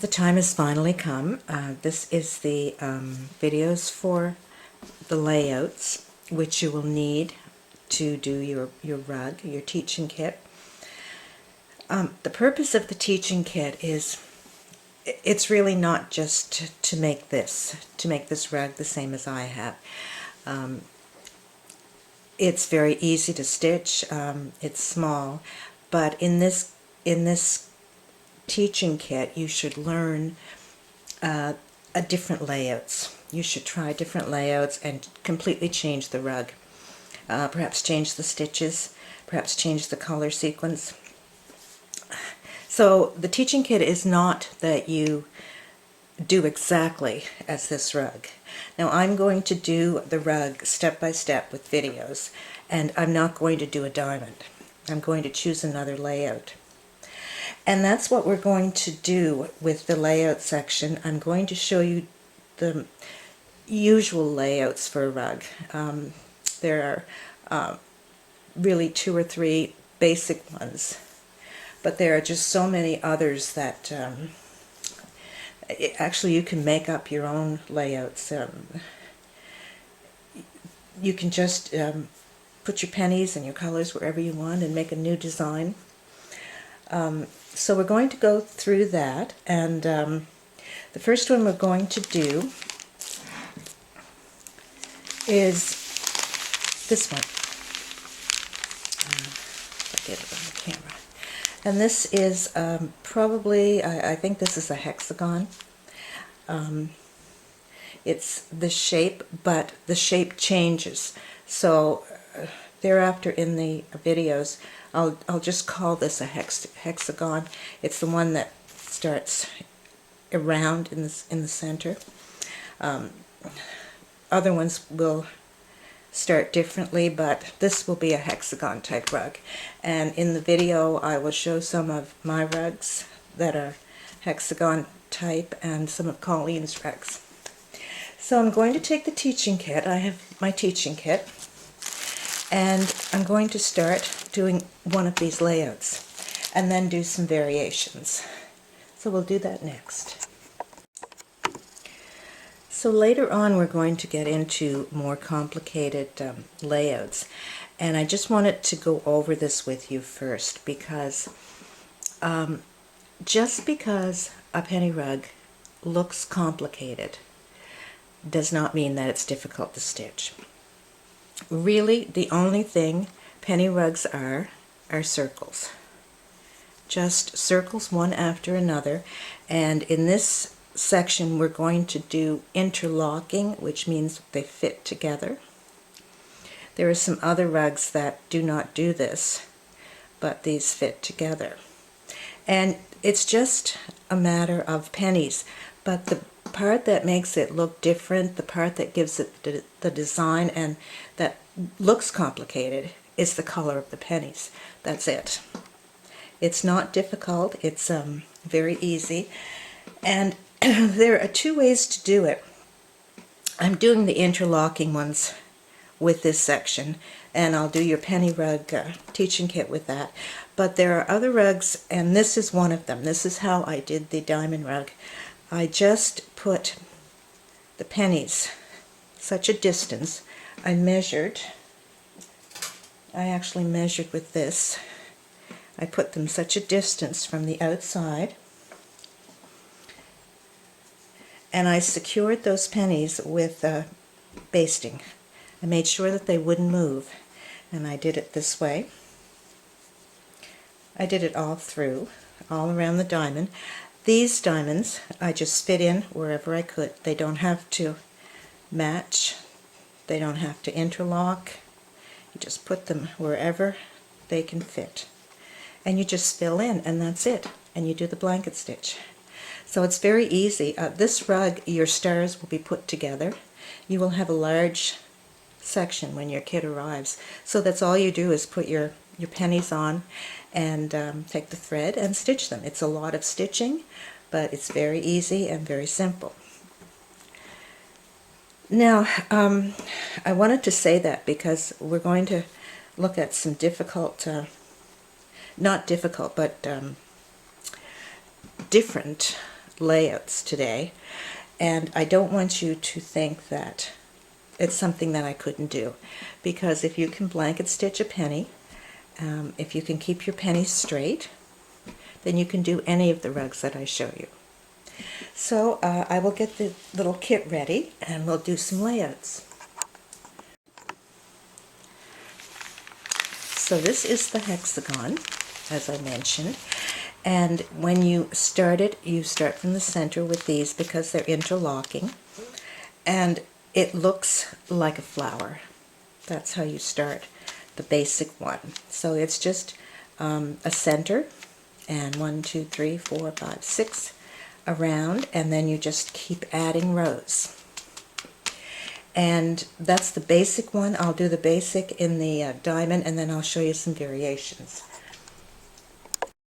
The time has finally come. This is the videos for the layouts which you will need to do your rug, your teaching kit. The purpose of the teaching kit is, it's really not just to make this rug the same as I have. It's very easy to stitch. It's small, but in this teaching kit you should learn different layouts. You should try different layouts and completely change the rug. Perhaps change the stitches, perhaps change the color sequence. So the teaching kit is not that you do exactly as this rug. Now I'm going to do the rug step by step with videos, and I'm not going to do a diamond. I'm going to choose another layout. And that's what we're going to do with the layout section. I'm going to show you the usual layouts for a rug. There are really 2 or 3 basic ones, but there are just so many others that actually you can make up your own layouts. You can just put your pennies and your colors wherever you want and make a new design. So we're going to go through that, and the first one we're going to do is this one. If I get it on the camera. And this is probably, I think this is a hexagon. It's the shape, but the shape changes. So thereafter in the videos, I'll just call this a hexagon. It's the one that starts around in the center. Other ones will start differently, but this will be a hexagon type rug. And in the video I will show some of my rugs that are hexagon type and some of Colleen's rugs. So I'm going to take the teaching kit. I have my teaching kit, and I'm going to start doing one of these layouts and then do some variations. So we'll do that next. So later on we're going to get into more complicated layouts, and I just wanted to go over this with you first because just because a penny rug looks complicated does not mean that it's difficult to stitch. Really, the only thing penny rugs are circles. Just circles one after another, and in this section we're going to do interlocking, which means they fit together. There are some other rugs that do not do this, but these fit together. And it's just a matter of pennies, but the part that makes it look different, the part that gives it the design and that looks complicated, is the color of the pennies. That's it. It's not difficult, it's very easy, and there are 2 ways to do it. I'm doing the interlocking ones with this section, and I'll do your penny rug teaching kit with that. But there are other rugs, and this is one of them. This is how I did the diamond rug. I just put the pennies such a distance. I actually measured with this. I put them such a distance from the outside, and I secured those pennies with basting. I made sure that they wouldn't move, and I did it this way. I did it all through, all around the diamond. These diamonds I just fit in wherever I could. They don't have to match, they don't have to interlock. You just put them wherever they can fit, and you just fill in, and that's it, and you do the blanket stitch. So it's very easy. This rug, your stars will be put together. You will have a large section when your kit arrives. So that's all you do is put your pennies on and take the thread and stitch them. It's a lot of stitching, but it's very easy and very simple. Now, I wanted to say that because we're going to look at some difficult, not difficult, but different layouts today, and I don't want you to think that it's something that I couldn't do, because if you can blanket stitch a penny, if you can keep your pennies straight, then you can do any of the rugs that I show you. So I will get the little kit ready and we'll do some layouts. So this is the hexagon, as I mentioned, and when you start it, you start from the center with these because they're interlocking, and it looks like a flower. That's how you start the basic one. So it's just a center, and 1, 2, 3, 4, 5, 6 around, and then you just keep adding rows. And that's the basic one. I'll do the basic in the diamond, and then I'll show you some variations.